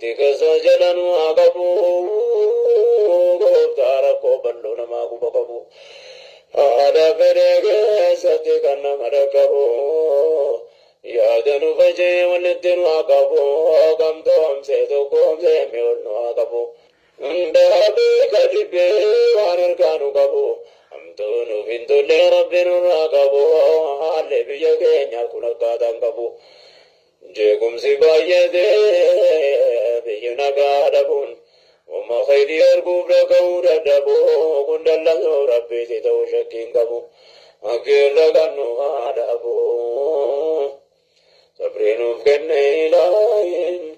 inti kasajalan waqabu goftara ko ballona ma kubaqabu ada ferege sati kanna marakabu yadanu faje walitin waqabu gamto amse to komse meol waqabu ndabe kadibe warar kanu qabu amtonu bintu le rabbinu waqabu hale biyage nyakuna kadan qabu jekum sibayede biyuna gadabun وما خير يرقب لكورا دبو كندلا ربي تتوشكين قبو أكير لغنو هادبو سبرينو فكني لاين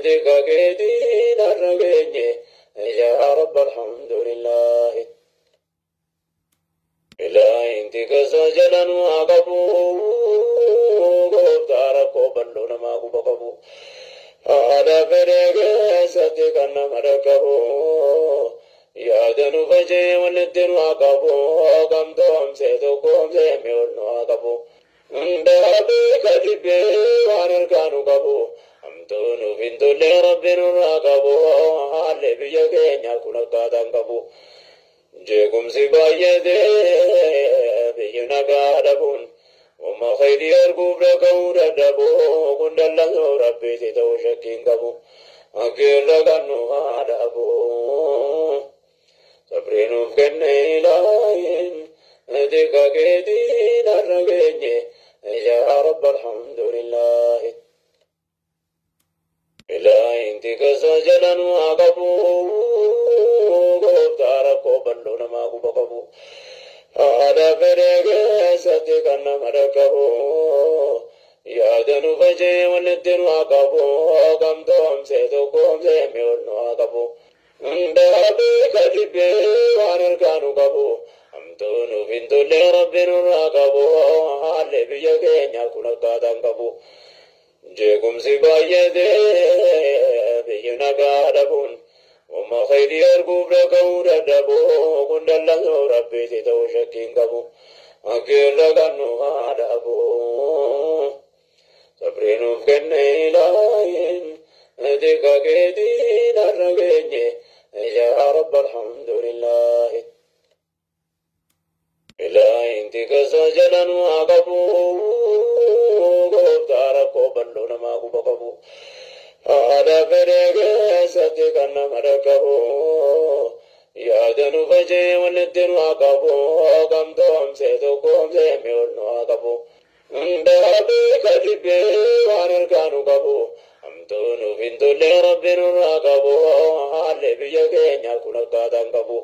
ديكا كيدين الرقيني يا رب الحمد لله إلهي انتك سجلا وقبو قبتاركو بلونا ما قبقبو ada ferege sati kanna marakabu yadanu faje walitin waqabu gamto amse to komse meol waqabu ndabe kadibe warar kanu qabu amtonu bintu le rabbinu waqabu hale biyage nyakuna kadan qabu jekum sibayede biyuna gadabun وما خير يرقب لكورا دبو كندلا ربي تتوشكين قبو أكير لغنو هادبو سبرينو فكني لاين ديكا كيدين الرقيني يا رب الحمد لله إلهي انتك سجلا وقبو قبتاركو بلونا ما قبقبو ada ferege sati kanna marakabu yadanu faje walitin waqabu gamto amse to komse meol waqabu ndabe kadibe warar kanu qabu amtonu bintu le rabbinu waqabu hale biyage nyakuna kadan qabu jekum sibayede biyuna gadabun وما خير يرقب لكورا دبو كندلا ربي تتوشكين قبو أكير لغنو هادبو سبرينو فكني لاين ديكا كيدين الرقيني يا رب الحمد لله إلهي انتك سجلا وقبو قبتاركو بلونا ما قبقبو أكير لغنو هادبو سبرينو فكني لاين ديكا كيدين الرقيني يا رب الحمد لله إلهي انتك سجلا وقبو قبتاركو بلونا ما قبقبو أكير لغنو هادبو سبرينو فكني لاين ديكا إلهي انتك سجلا وقبو قبتاركو بلونا ما قبقبو ada ferege sati kanna marakabu yadanu faje walitin waqabu gamto amse to komse meol waqabu ndabe kadibe warar kanu qabu amtonu bintu le rabbinu waqabu hale biyage nyakuna kadan qabu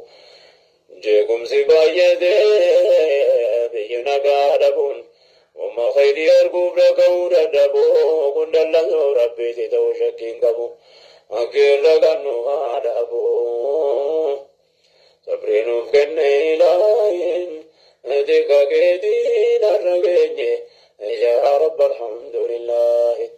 jekum sibayede biyuna gadabun وما خير يرقب لكورا دبو كندلا ربي تتوشكين قبو أكير لغنو هادبو سبرينو فكني لاين ديكا كيدين الرقيني يا رب الحمد لله